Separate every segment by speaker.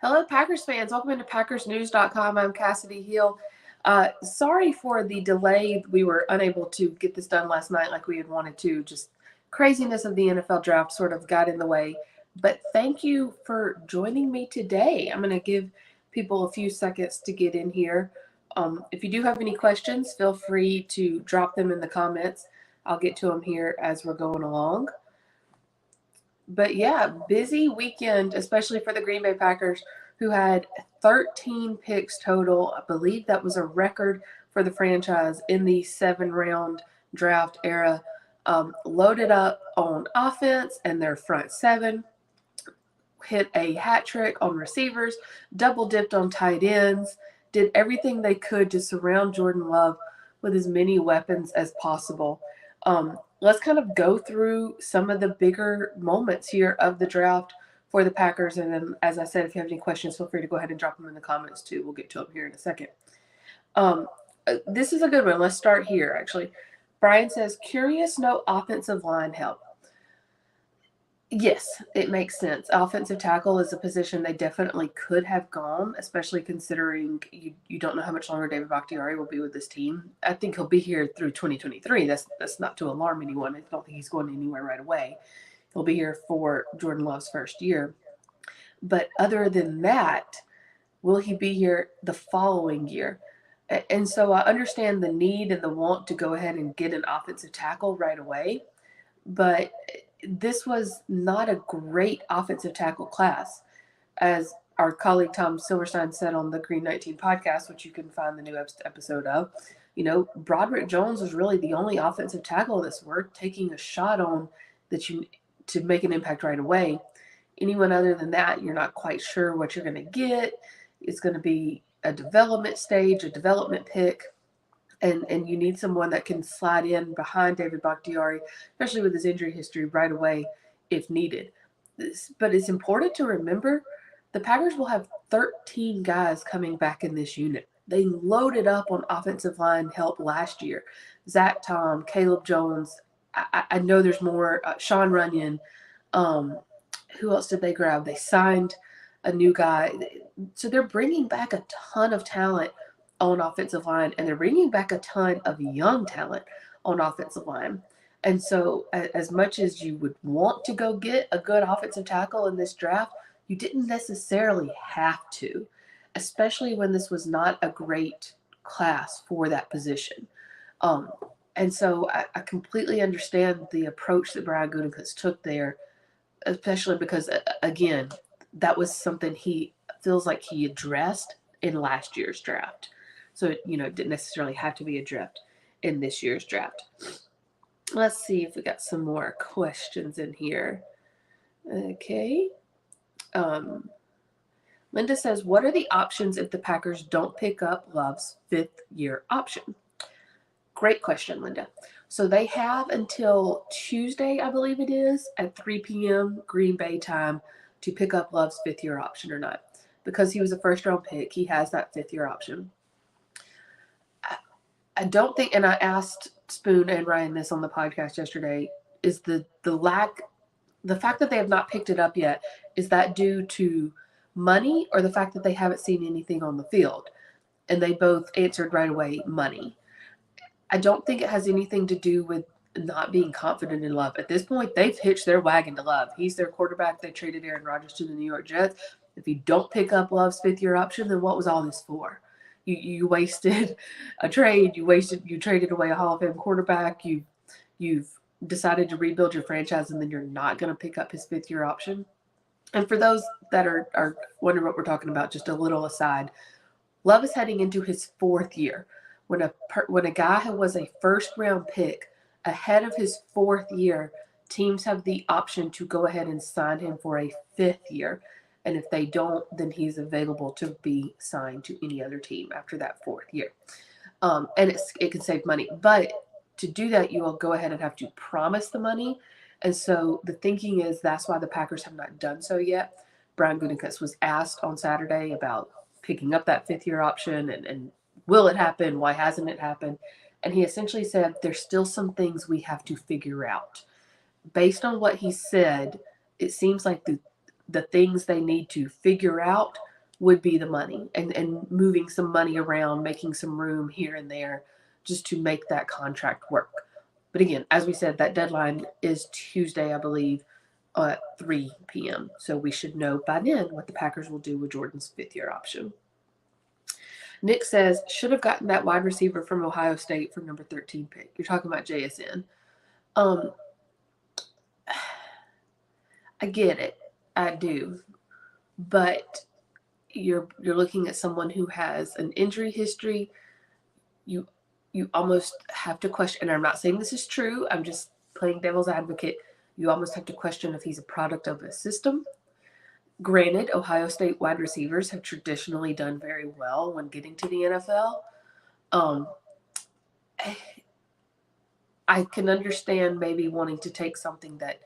Speaker 1: Hello, Packers fans. Welcome into PackersNews.com. I'm Kassidy Hill. Sorry for the delay. We were unable to get this done last night like we had wanted to. Just craziness of the NFL draft sort of got in the way. But thank you for joining me today. I'm going to give people a few seconds to get in here. If you do have any questions, feel free to drop them in the comments. I'll get to them here as we're going along. But yeah, busy weekend, especially for the Green Bay Packers, who had 13 picks total. I believe that was a record for the franchise in the 7-round draft era. Loaded up on offense and their front seven, hit a hat trick on receivers, double dipped on tight ends, did everything they could to surround Jordan Love with as many weapons as possible. Let's kind of go through some of the bigger moments here of the draft for the Packers. And then, as I said, if you have any questions, feel free to go ahead and drop them in the comments too. We'll get to them here in a second. This is a good one. Let's start here, actually. Brian says, curious, no offensive line help. Yes, it makes sense. Offensive tackle is a position they definitely could have gone, especially considering you don't know how much longer David Bakhtiari will be with this team. I think he'll be here through 2023. That's not to alarm anyone. I don't think he's going anywhere right away. He'll be here for Jordan Love's first year. But other than that, will he be here the following year? And so I understand the need and the want to go ahead and get an offensive tackle right away, but this was not a great offensive tackle class. As our colleague Tom Silverstein said on the Green 19 podcast, which you can find the new episode of, Broderick Jones was really the only offensive tackle that's worth taking a shot on to make an impact right away. Anyone other than that, you're not quite sure what you're going to get. It's going to be a development stage, a development pick. And you need someone that can slide in behind David Bakhtiari, especially with his injury history, right away if needed. But it's important to remember the Packers will have 13 guys coming back in this unit. They loaded up on offensive line help last year. Zach Tom, Caleb Jones. I know there's more. Sean Runyon. Who else did they grab? They signed a new guy. So they're bringing back a ton of talent on offensive line, and they're bringing back a ton of young talent on offensive line. And so as much as you would want to go get a good offensive tackle in this draft, you didn't necessarily have to, especially when this was not a great class for that position. And so I completely understand the approach that Brian Gutekunst took there, especially because, again, that was something he feels like he addressed in last year's draft. So, it didn't necessarily have to be a draft in this year's draft. Let's see if we got some more questions in here. Okay. Linda says, what are the options if the Packers don't pick up Love's 5th-year option? Great question, Linda. So they have until Tuesday, I believe it is, at 3 p.m. Green Bay time to pick up Love's 5th-year option or not. Because he was a first-round pick, he has that 5th-year option. I don't think, and I asked Spoon and Ryan this on the podcast yesterday, is the fact that they have not picked it up yet, is that due to money or the fact that they haven't seen anything on the field? And they both answered right away, money. I don't think it has anything to do with not being confident in Love. At this point, they've hitched their wagon to Love. He's their quarterback. They traded Aaron Rodgers to the New York Jets. If you don't pick up Love's 5th-year option, then what was all this for? You wasted a trade. You traded away a Hall of Fame quarterback. You've decided to rebuild your franchise, and then you're not going to pick up his 5th-year option. And for those that are wondering what we're talking about, just a little aside, Love is heading into his 4th year. When a guy who was a first-round pick ahead of his 4th year, teams have the option to go ahead and sign him for a 5th year. And if they don't, then he's available to be signed to any other team after that 4th year. And it can save money. But to do that, you will go ahead and have to promise the money. And so the thinking is that's why the Packers have not done so yet. Brian Gutekunst was asked on Saturday about picking up that 5th-year option and will it happen? Why hasn't it happened? And he essentially said there's still some things we have to figure out. Based on what he said, it seems like the things they need to figure out would be the money, and moving some money around, making some room here and there just to make that contract work. But again, as we said, that deadline is Tuesday, I believe, at 3 p.m. So we should know by then what the Packers will do with Jordan's 5th-year option. Nick says, should have gotten that wide receiver from Ohio State for number 13 pick. You're talking about JSN. I get it. I do. But you're looking at someone who has an injury history. You almost have to question, and I'm not saying this is true, I'm just playing devil's advocate. You almost have to question if he's a product of a system. Granted, Ohio State wide receivers have traditionally done very well when getting to the NFL. I can understand maybe wanting to take something that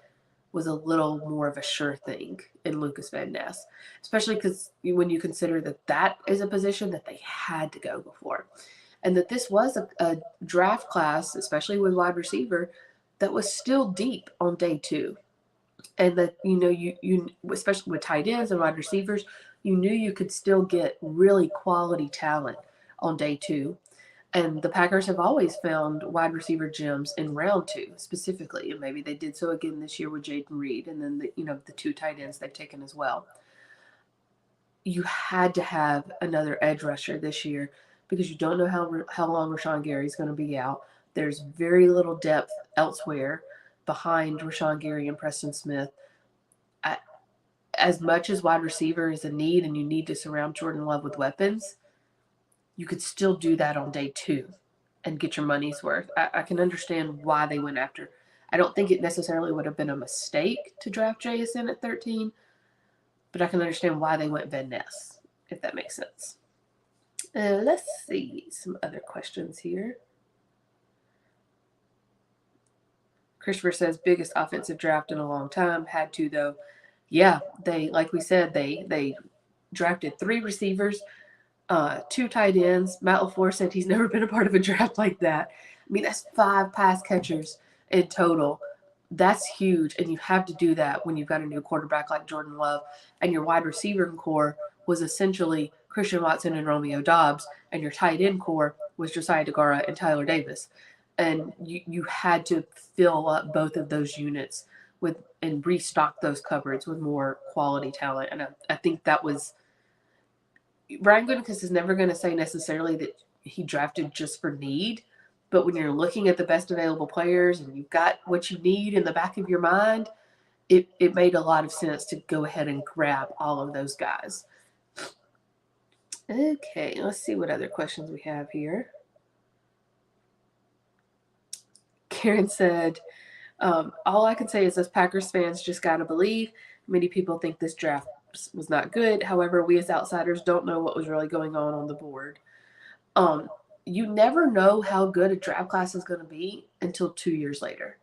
Speaker 1: was a little more of a sure thing in Lukas Van Ness, especially because when you consider that is a position that they had to go before, and that this was a draft class, especially with wide receiver, that was still deep on day 2. And that, you especially with tight ends and wide receivers, you knew you could still get really quality talent on day 2. And the Packers have always found wide receiver gems in round 2 specifically. And maybe they did so again this year with Jaden Reed, and then the 2 tight ends they've taken as well. You had to have another edge rusher this year because you don't know how long Rashawn Gary is going to be out. There's very little depth elsewhere behind Rashawn Gary and Preston Smith. As much as wide receiver is a need and you need to surround Jordan Love with weapons, you could still do that on day 2 and get your money's worth. I can understand why they went after. I don't think it necessarily would have been a mistake to draft JSN at 13, but I can understand why they went Van Ness, if that makes sense. Let's see some other questions here. Christopher says, biggest offensive draft in a long time. Had to, though. Yeah, like we said, they drafted 3 receivers, 2 tight ends. Matt LaFleur said he's never been a part of a draft like that. I mean, that's 5 pass catchers in total. That's huge, and you have to do that when you've got a new quarterback like Jordan Love, and your wide receiver core was essentially Christian Watson and Romeo Doubs, and your tight end core was Josiah DeGuara and Tyler Davis. And you had to fill up both of those units and restock those cupboards with more quality talent. And I think that was – Brian Gutekunst is never going to say necessarily that he drafted just for need, but when you're looking at the best available players and you've got what you need in the back of your mind, it made a lot of sense to go ahead and grab all of those guys. Okay, let's see what other questions we have here. Karen said, all I can say is us Packers fans just got to believe. Many people think this draft was not good. However, we as outsiders don't know what was really going on the board. You never know how good a draft class is going to be until 2 years later.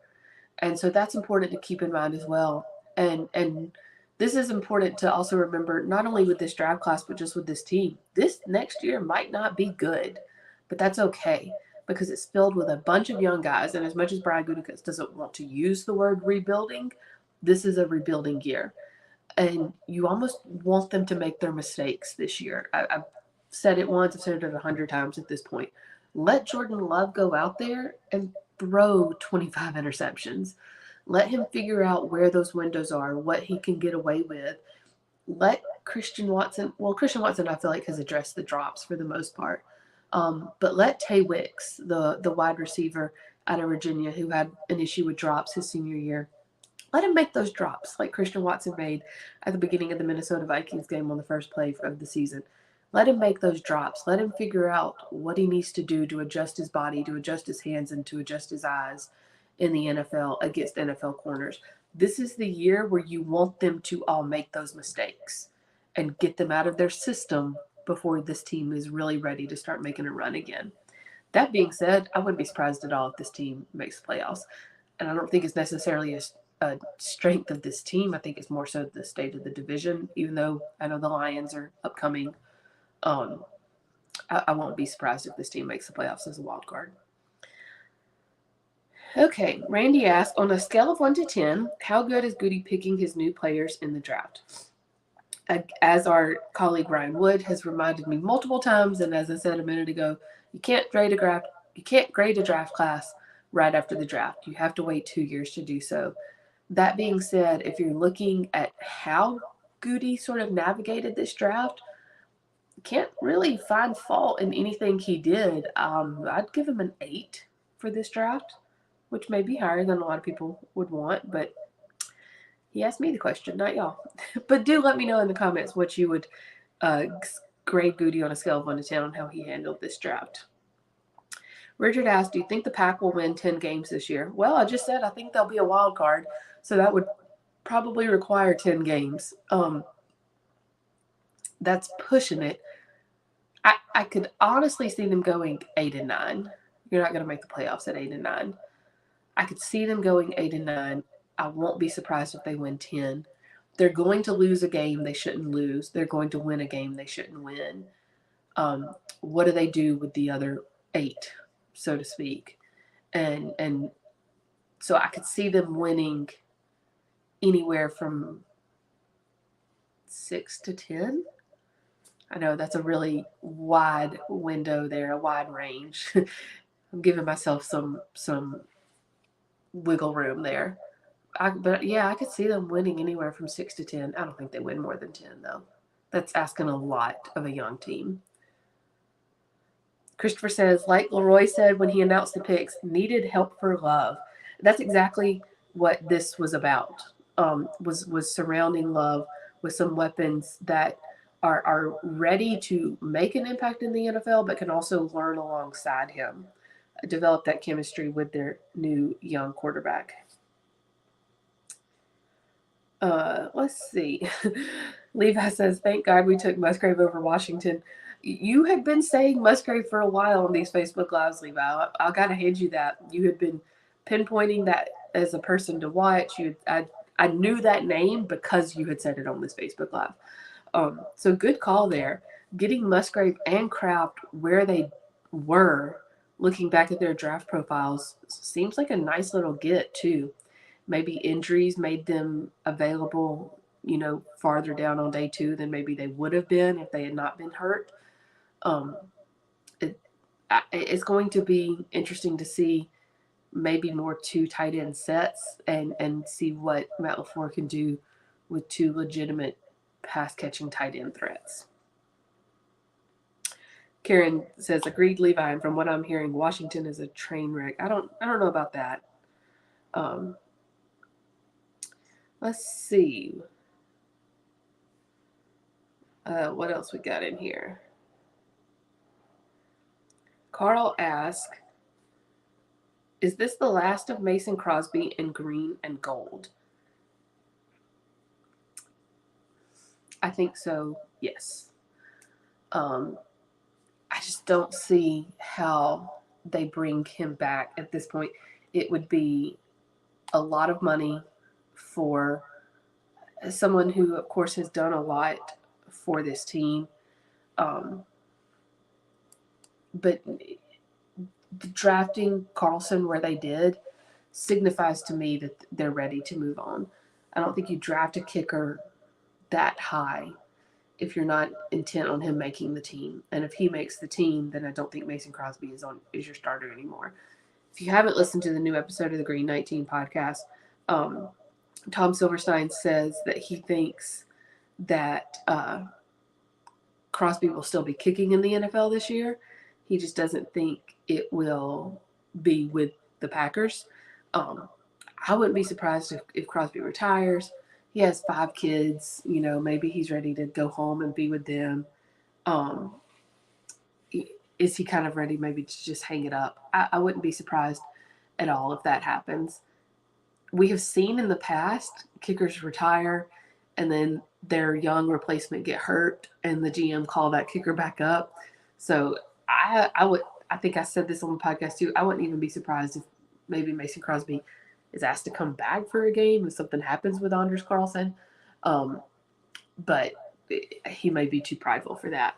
Speaker 1: And so that's important to keep in mind as well. And this is important to also remember, not only with this draft class, but just with this team. This next year might not be good, but that's okay, because it's filled with a bunch of young guys. And as much as Brian Gutekunst doesn't want to use the word rebuilding, this is a rebuilding year. And you almost want them to make their mistakes this year. I've said it once, I've said it 100 times at this point. Let Jordan Love go out there and throw 25 interceptions. Let him figure out where those windows are, what he can get away with. Let Christian Watson I feel like has addressed the drops for the most part. But let Tay Wicks, the wide receiver out of Virginia who had an issue with drops his senior year, let him make those drops like Christian Watson made at the beginning of the Minnesota Vikings game on the first play of the season. Let him make those drops. Let him figure out what he needs to do to adjust his body, to adjust his hands, and to adjust his eyes in the NFL against NFL corners. This is the year where you want them to all make those mistakes and get them out of their system before this team is really ready to start making a run again. That being said, I wouldn't be surprised at all if this team makes playoffs. And I don't think it's necessarily a strength of this team. I think it's more so the state of the division, even though I know the Lions are upcoming. I won't be surprised if this team makes the playoffs as a wild card. Okay, Randy asked, on a scale of 1 to 10, how good is Goody picking his new players in the draft? As our colleague Ryan Wood has reminded me multiple times, and as I said a minute ago, you can't grade a draft class right after the draft. You have to wait 2 years to do so. That being said, if you're looking at how Goody sort of navigated this draft, can't really find fault in anything he did. I'd give him an 8 for this draft, which may be higher than a lot of people would want, but he asked me the question, not y'all. But do let me know in the comments what you would grade Goody on a scale of 1 to 10 on how he handled this draft. Richard asked, do you think the Pack will win 10 games this year? Well, I just said I think they'll be a wild card, so that would probably require 10 games. That's pushing it. I could honestly see them going 8-9. You're not going to make the playoffs at 8-9. I could see them going 8-9. I won't be surprised if they win 10. They're going to lose a game they shouldn't lose. They're going to win a game they shouldn't win. What do they do with the other 8, so to speak? And so I could see them winning anywhere from 6 to 10. I know that's a really wide window there, a wide range. I'm giving myself some wiggle room there. But yeah, I could see them winning anywhere from 6 to 10. I don't think they win more than 10, though. That's asking a lot of a young team. Christopher says, like Leroy said when he announced the picks, needed help for Love. That's exactly what this was about. Was surrounding Love with some weapons that are ready to make an impact in the NFL, but can also learn alongside him, develop that chemistry with their new young quarterback. Let's see. Levi says, thank God we took Musgrave over Washington. You had been saying Musgrave for a while on these Facebook Lives, Levi. I got to hand you that. You had been pinpointing that as a person to watch. I knew that name because you had said it on this Facebook Live. So good call there. Getting Musgrave and Kraft where they were, looking back at their draft profiles, seems like a nice little get too. Maybe injuries made them available, farther down on day 2 than maybe they would have been if they had not been hurt. It's going to be interesting to see maybe more 2 tight end sets and see what Matt LaFleur can do with 2 legitimate pass-catching tight end threats. Karen says, agreed, Levi, and from what I'm hearing, Washington is a train wreck. I don't know about that. Let's see. What else we got in here? Carl asked, is this the last of Mason Crosby in green and gold? I think so, yes. I just don't see how they bring him back at this point. It would be a lot of money for someone who, of course, has done a lot for this team. But drafting Carlson where they did signifies to me that they're ready to move on. I don't think you draft a kicker that high if you're not intent on him making the team. And if he makes the team, then I don't think Mason Crosby is your starter anymore. If you haven't listened to the new episode of the Green 19 podcast, Tom Silverstein says that he thinks that Crosby will still be kicking in the NFL this year. He just doesn't think it will be with the Packers. I wouldn't be surprised if Crosby retires. He has 5 kids. Maybe he's ready to go home and be with them. Is he kind of ready maybe to just hang it up? I wouldn't be surprised at all if that happens. We have seen in the past kickers retire and then their young replacement get hurt and the GM call that kicker back up. So I think I said this on the podcast too. I wouldn't even be surprised if maybe Mason Crosby is asked to come back for a game if something happens with Anders Carlson. But he may be too prideful for that.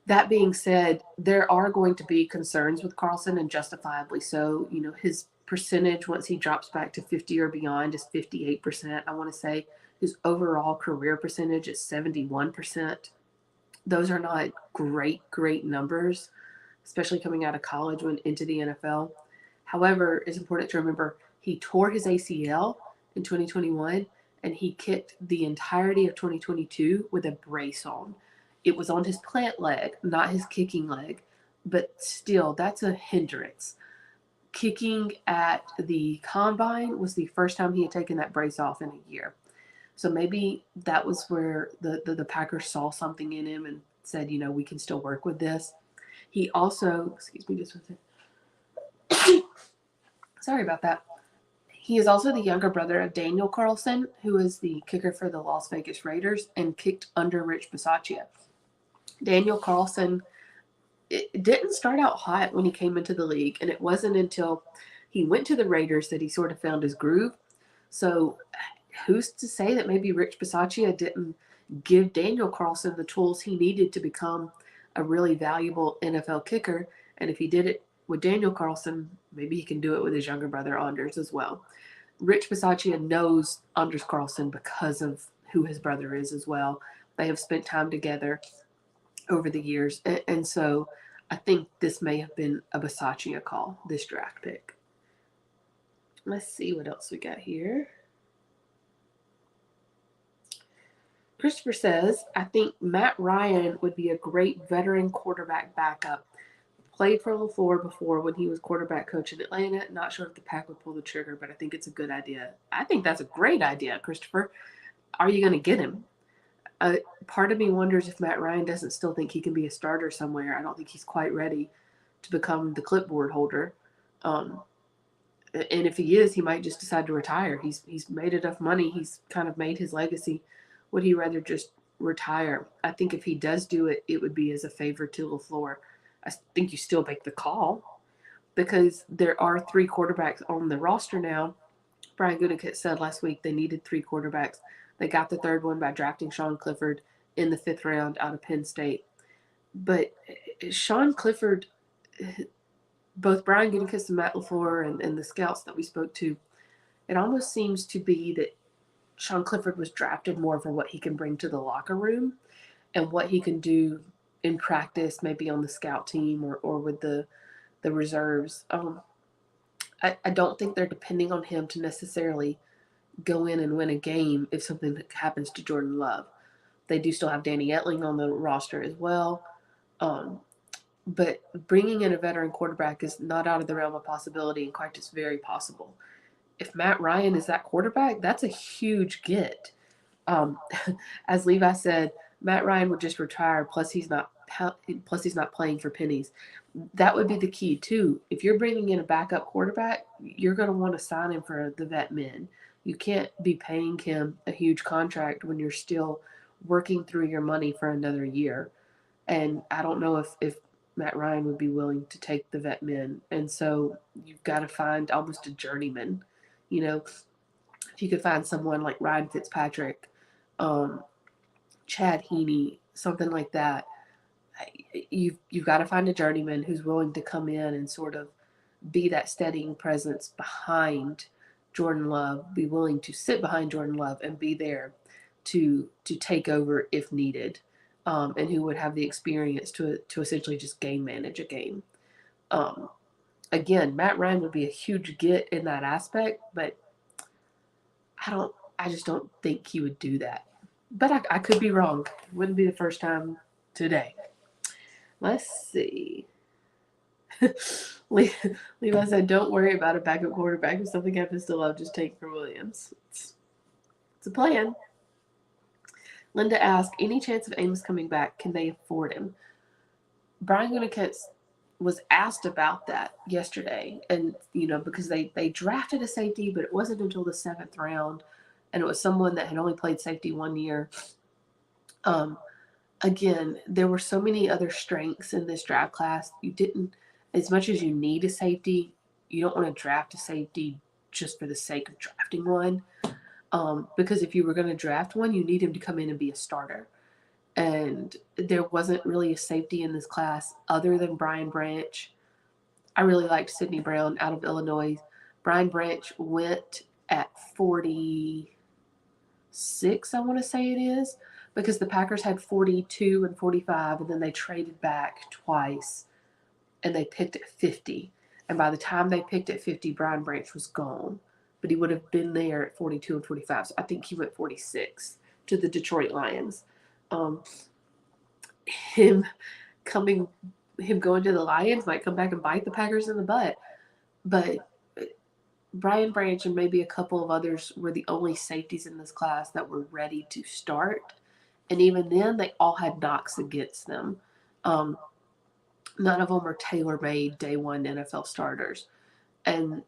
Speaker 1: That being said, there are going to be concerns with Carlson, and justifiably so. His percentage once he drops back to 50 or beyond is 58%, I want to say. His overall career percentage is 71%. Those are not great numbers, especially coming out of college went into the NFL. However, it's important to remember he tore his ACL in 2021 and he kicked the entirety of 2022 with a brace on. It was on his plant leg, not his kicking leg, but still, that's a hindrance. Kicking at the combine was the first time he had taken that brace off in a year. So maybe that was where the Packers saw something in him and said, we can still work with this. He also, excuse me just one second. Sorry about that. He is also the younger brother of Daniel Carlson, who is the kicker for the Las Vegas Raiders and kicked under Rich Bisaccia. Daniel Carlson, it didn't start out hot when he came into the league, and it wasn't until he went to the Raiders that he sort of found his groove. So who's to say that maybe Rich Bisaccia didn't give Daniel Carlson the tools he needed to become a really valuable NFL kicker? And if he did it with Daniel Carlson, maybe he can do it with his younger brother Anders as well. Rich Bisaccia knows Anders Carlson because of who his brother is as well. They have spent time together over the years. And so I think this may have been a Bisaccia call, this draft pick. Let's see what else we got here. Christopher says, I think Matt Ryan would be a great veteran quarterback backup. Played for LaFleur before when he was quarterback coach in Atlanta. Not sure if the Pack would pull the trigger, but I think it's a good idea. I think that's a great idea, Christopher. Are you going to get him? Part of me wonders if Matt Ryan doesn't still think he can be a starter somewhere. I don't think he's quite ready to become the clipboard holder. And if he is, he might just decide to retire. He's made enough money. He's kind of made his legacy. Would he rather just retire? I think if he does do it, it would be as a favor to LaFleur. I think you still make the call because there are 3 quarterbacks on the roster now. Brian Gutekunst said last week they needed 3 quarterbacks. They got the 3rd one by drafting Sean Clifford in the 5th round out of Penn State. But Sean Clifford, both Brian Gutekunst and Matt LaFleur and the scouts that we spoke to, it almost seems to be that Sean Clifford was drafted more for what he can bring to the locker room and what he can do in practice, maybe on the scout team or with the reserves. I don't think they're depending on him to necessarily go in and win a game if something happens to Jordan Love. They do still have Danny Etling on the roster as well. But bringing in a veteran quarterback is not out of the realm of possibility. In fact, it's very possible. If Matt Ryan is that quarterback, that's a huge get. As Levi said, Matt Ryan would just retire. Plus, he's not playing for pennies. That would be the key too. If you're bringing in a backup quarterback, you're going to want to sign him for the vet min. You can't be paying him a huge contract when you're still working through your money for another year. And I don't know if Matt Ryan would be willing to take the vet min. And so you've got to find almost a journeyman. If you could find someone like Ryan Fitzpatrick, Chad Heaney, something like that, you've got to find a journeyman who's willing to come in and sort of be that steadying presence behind Jordan Love, be willing to sit behind Jordan Love and be there to take over if needed, and who would have the experience to essentially just game manage a game. Again, Matt Ryan would be a huge get in that aspect, but I just don't think he would do that. But I could be wrong. It wouldn't be the first time today. Let's see. Levi said, don't worry about a backup quarterback. If something happens to Love, just take for Williams. It's a plan. Linda asked, any chance of Amos coming back? Can they afford him? Brian Gutekunst was asked about that yesterday. And, because they drafted a safety, but it wasn't until the 7th round. And it was someone that had only played safety 1 year. Again, there were so many other strengths in this draft class. You didn't, as much as you need a safety, you don't want to draft a safety just for the sake of drafting one. Because if you were going to draft one, you need him to come in and be a starter. And there wasn't really a safety in this class other than Brian Branch. I really liked Sidney Brown out of Illinois. Brian Branch went at 40. 46, I want to say it is, because the Packers had 42 and 45, and then they traded back twice, and they picked at 50. And by the time they picked at 50, Brian Branch was gone. But he would have been there at 42 and 45. So I think he went 46 to the Detroit Lions. Him going to the Lions might come back and bite the Packers in the butt. But Brian Branch and maybe a couple of others were the only safeties in this class that were ready to start. And even then, they all had knocks against them. None of them are tailor-made day one NFL starters. And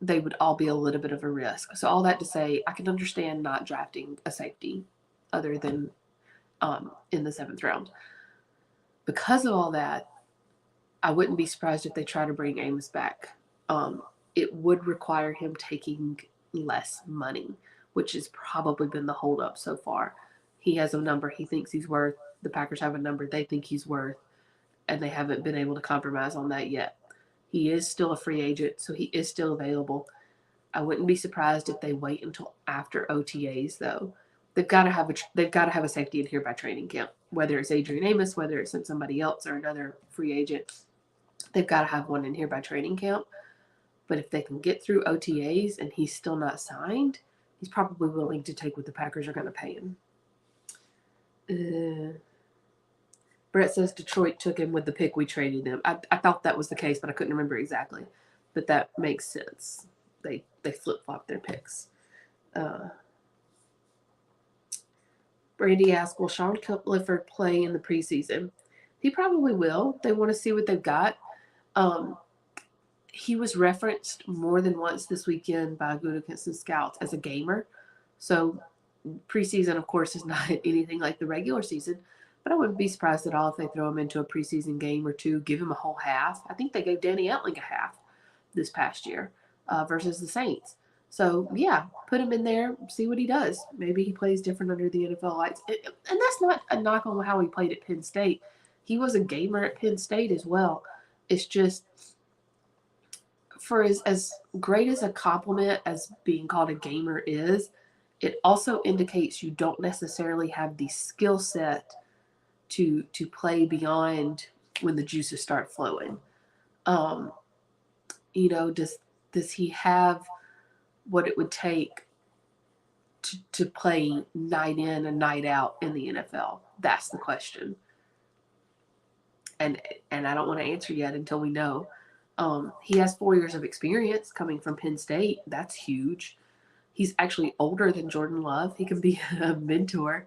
Speaker 1: they would all be a little bit of a risk. So all that to say, I can understand not drafting a safety other than in the 7th round. Because of all that, I wouldn't be surprised if they try to bring Amos back. It would require him taking less money, which has probably been the holdup so far. He has a number he thinks he's worth. The Packers have a number they think he's worth, and they haven't been able to compromise on that yet. He is still a free agent, so he is still available. I wouldn't be surprised if they wait until after OTAs, though. They've got to have a safety in here by training camp, whether it's Adrian Amos, whether it's somebody else or another free agent. They've got to have one in here by training camp. But if they can get through OTAs and he's still not signed, he's probably willing to take what the Packers are going to pay him. Brett says Detroit took him with the pick we traded them. I thought that was the case, but I couldn't remember exactly. But that makes sense. They flip-flop their picks. Brandy asked, will Sean Lifford play in the preseason? He probably will. They want to see what they've got. He was referenced more than once this weekend by Gutekunst and scouts as a gamer. So preseason, of course, is not anything like the regular season. But I wouldn't be surprised at all if they throw him into a preseason game or two, give him a whole half. I think they gave Danny Etling a half this past year versus the Saints. So, yeah, put him in there, see what he does. Maybe he plays different under the NFL lights. And that's not a knock on how he played at Penn State. He was a gamer at Penn State as well. It's just, for as great as a compliment as being called a gamer is, it also indicates you don't necessarily have the skill set to play beyond when the juices start flowing. Does he have what it would take to play night in and night out in the NFL? That's the question. And I don't want to answer yet until we know. He has 4 years of experience coming from Penn State. That's huge. He's actually older than Jordan Love. He can be a mentor.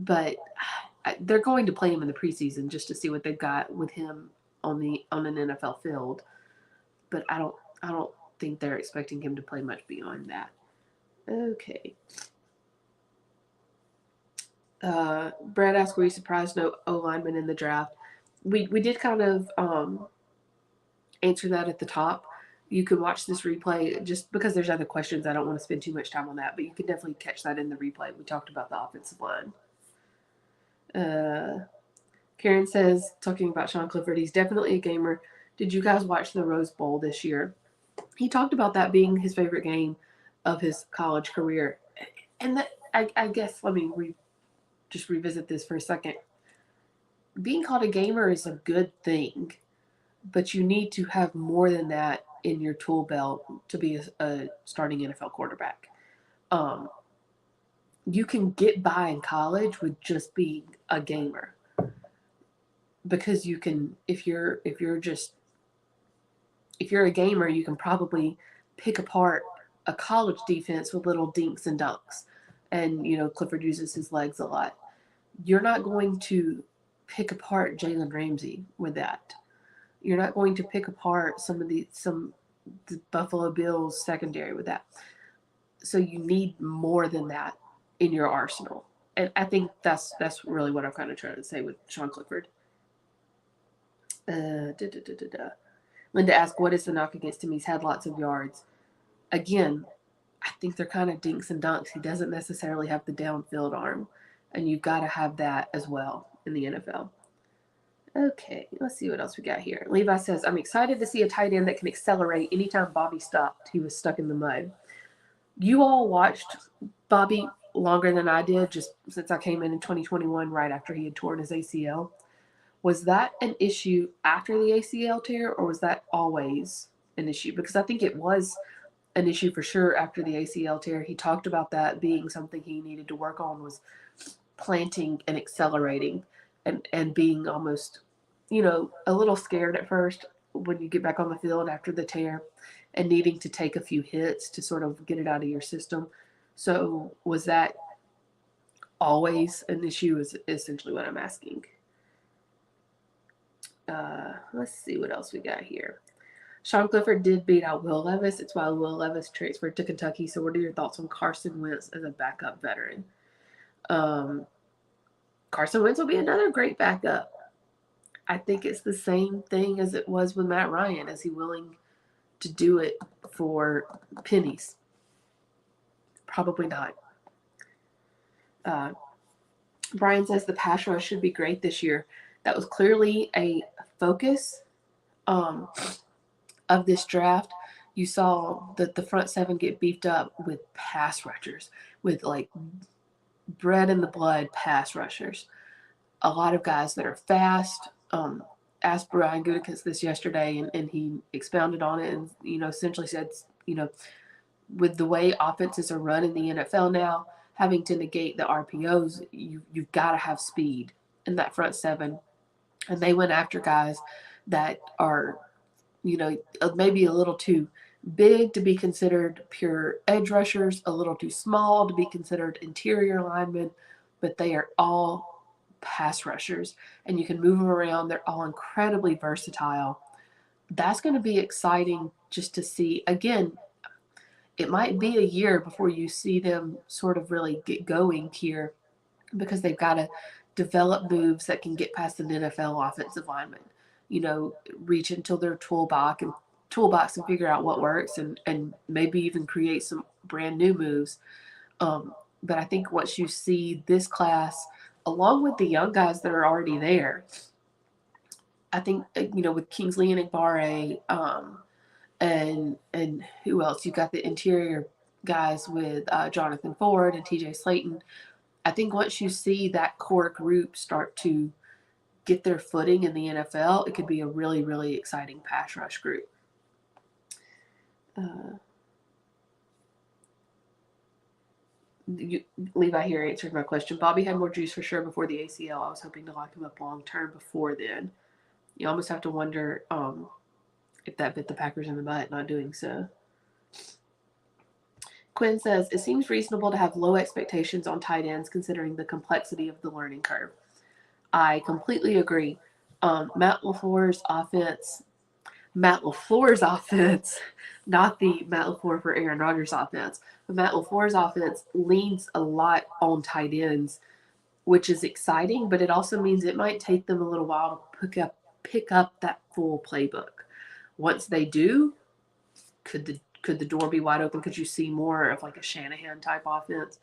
Speaker 1: But they're going to play him in the preseason just to see what they've got with him on an NFL field. But I don't think they're expecting him to play much beyond that. Okay. Brad asked, were you surprised no O-lineman in the draft? We did kind of answer that at the top. You can watch this replay just because there's other questions. I don't want to spend too much time on that, but you can definitely catch that in the replay. We talked about the offensive line. Karen says, talking about Sean Clifford, he's definitely a gamer. Did you guys watch the Rose Bowl this year? He talked about that being his favorite game of his college career. And that, I guess, let me just revisit this for a second. Being called a gamer is a good thing, but you need to have more than that in your tool belt to be a starting NFL quarterback. You can get by in college with just being a gamer, because you can, if you're a gamer, you can probably pick apart a college defense with little dinks and dunks. And, Clifford uses his legs a lot. You're not going to pick apart Jalen Ramsey with that. You're not going to pick apart some of the Buffalo Bills secondary with that. So you need more than that in your arsenal. And I think that's really what I'm kind of trying to say with Sean Clifford. Linda asked, what is the knock against him? He's had lots of yards. Again, I think they're kind of dinks and dunks. He doesn't necessarily have the downfield arm. And you've got to have that as well in the NFL. Okay, let's see what else we got here. Levi says, I'm excited to see a tight end that can accelerate anytime Bobby stopped. He was stuck in the mud. You all watched Bobby longer than I did, just since I came in 2021, right after he had torn his ACL. Was that an issue after the ACL tear, or was that always an issue? Because I think it was an issue for sure after the ACL tear. He talked about that being something he needed to work on, was planting and accelerating and being almost, a little scared at first when you get back on the field after the tear and needing to take a few hits to sort of get it out of your system. So was that always an issue is essentially what I'm asking. Let's see what else we got here. Sean Clifford did beat out Will Levis. It's why Will Levis transferred to Kentucky. So what are your thoughts on Carson Wentz as a backup veteran? Carson Wentz will be another great backup. I think it's the same thing as it was with Matt Ryan. Is he willing to do it for pennies? Probably not. Brian says the pass rush should be great this year. That was clearly a focus of this draft. You saw that the front seven get beefed up with pass rushers, with like bread in the blood pass rushers. A lot of guys that are fast. Asked Brian Gutekunst this yesterday, and he expounded on it and, essentially said, with the way offenses are run in the NFL now, having to negate the RPOs, you've got to have speed in that front seven. And they went after guys that are, maybe a little too big to be considered pure edge rushers, a little too small to be considered interior linemen, but they are all pass rushers, and you can move them around. They're all incredibly versatile. That's going to be exciting just to see. Again, it might be a year before you see them sort of really get going here, because they've got to develop moves that can get past an NFL offensive lineman. Reach into their toolbox and figure out what works, and maybe even create some brand new moves. But I think once you see this class, along with the young guys that are already there, I think, with Kingsley and Igbare, and who else? You've got the interior guys with Jonathan Ford and TJ Slayton. I think once you see that core group start to get their footing in the NFL, it could be a really, really exciting pass rush group. Levi here answered my question. Bobby had more juice for sure before the ACL. I was hoping to lock him up long term before then. You almost have to wonder if that bit the Packers in the butt not doing so. Quinn says, it seems reasonable to have low expectations on tight ends considering the complexity of the learning curve. I completely agree. Matt LaFleur's offense, not the Matt LaFleur for Aaron Rodgers offense, but Matt LaFleur's offense leans a lot on tight ends, which is exciting, but it also means it might take them a little while to pick up that full playbook. Once they do, could the door be wide open? Could you see more of like a Shanahan type offense?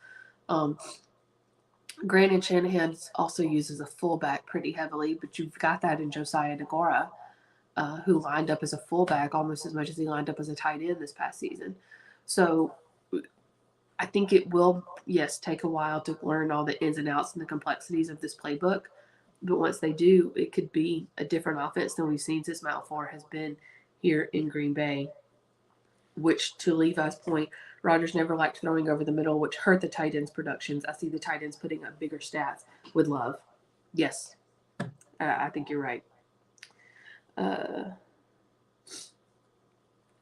Speaker 1: Granted, Shanahan also uses a fullback pretty heavily, but you've got that in Josiah DeGora, who lined up as a fullback almost as much as he lined up as a tight end this past season. So I think it will, yes, take a while to learn all the ins and outs and the complexities of this playbook. But once they do, it could be a different offense than we've seen since Matt LaFleur has been here in Green Bay, which, to Levi's point, Rodgers never liked throwing over the middle, which hurt the tight ends' productions. I see the tight ends putting up bigger stats with Love. Yes, I think you're right.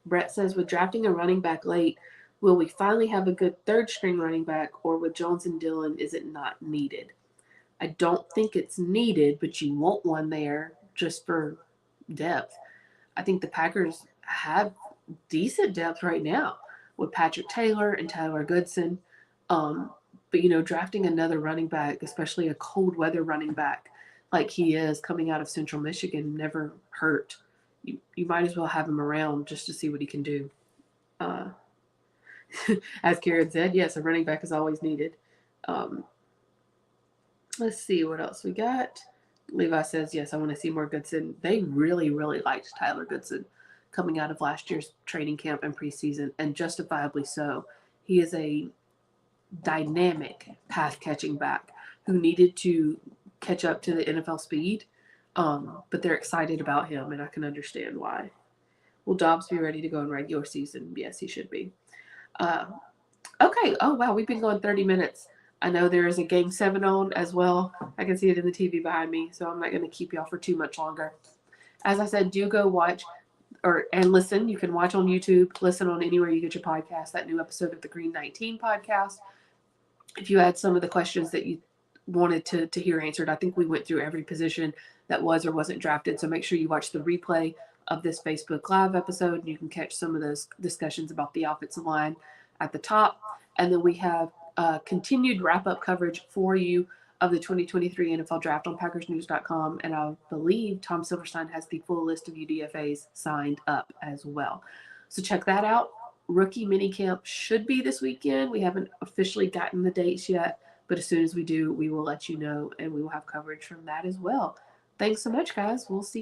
Speaker 1: Brett says, with drafting a running back late, will we finally have a good third-string running back, or with Jones and Dillon, is it not needed? I don't think it's needed, but you want one there just for depth. I think the Packers have decent depth right now with Patrick Taylor and Tyler Goodson. But, drafting another running back, especially a cold weather running back like he is coming out of Central Michigan, never hurt. You might as well have him around just to see what he can do. As Karen said, yes, a running back is always needed. Let's see what else we got. Levi says, yes, I want to see more Goodson. They really, really liked Tyler Goodson coming out of last year's training camp and preseason, and justifiably so. He is a dynamic pass-catching back who needed to catch up to the NFL speed, but they're excited about him, and I can understand why. Will Dobbs be ready to go in regular season? Yes, he should be. Okay. Oh, wow. We've been going 30 minutes. I know there is a Game 7 on as well. I can see it in the TV behind me, so I'm not going to keep y'all for too much longer. As I said, do go watch and listen. You can watch on YouTube, listen on anywhere you get your podcast, that new episode of the Green 19 podcast. If you had some of the questions that you wanted to hear answered, I think we went through every position that was or wasn't drafted. So make sure you watch the replay of this Facebook Live episode, and you can catch some of those discussions about the offensive line at the top. And then we have continued wrap-up coverage for you of the 2023 NFL Draft on PackersNews.com. And I believe Tom Silverstein has the full list of UDFAs signed up as well. So check that out. Rookie minicamp should be this weekend. We haven't officially gotten the dates yet, but as soon as we do, we will let you know, and we will have coverage from that as well. Thanks so much, guys. We'll see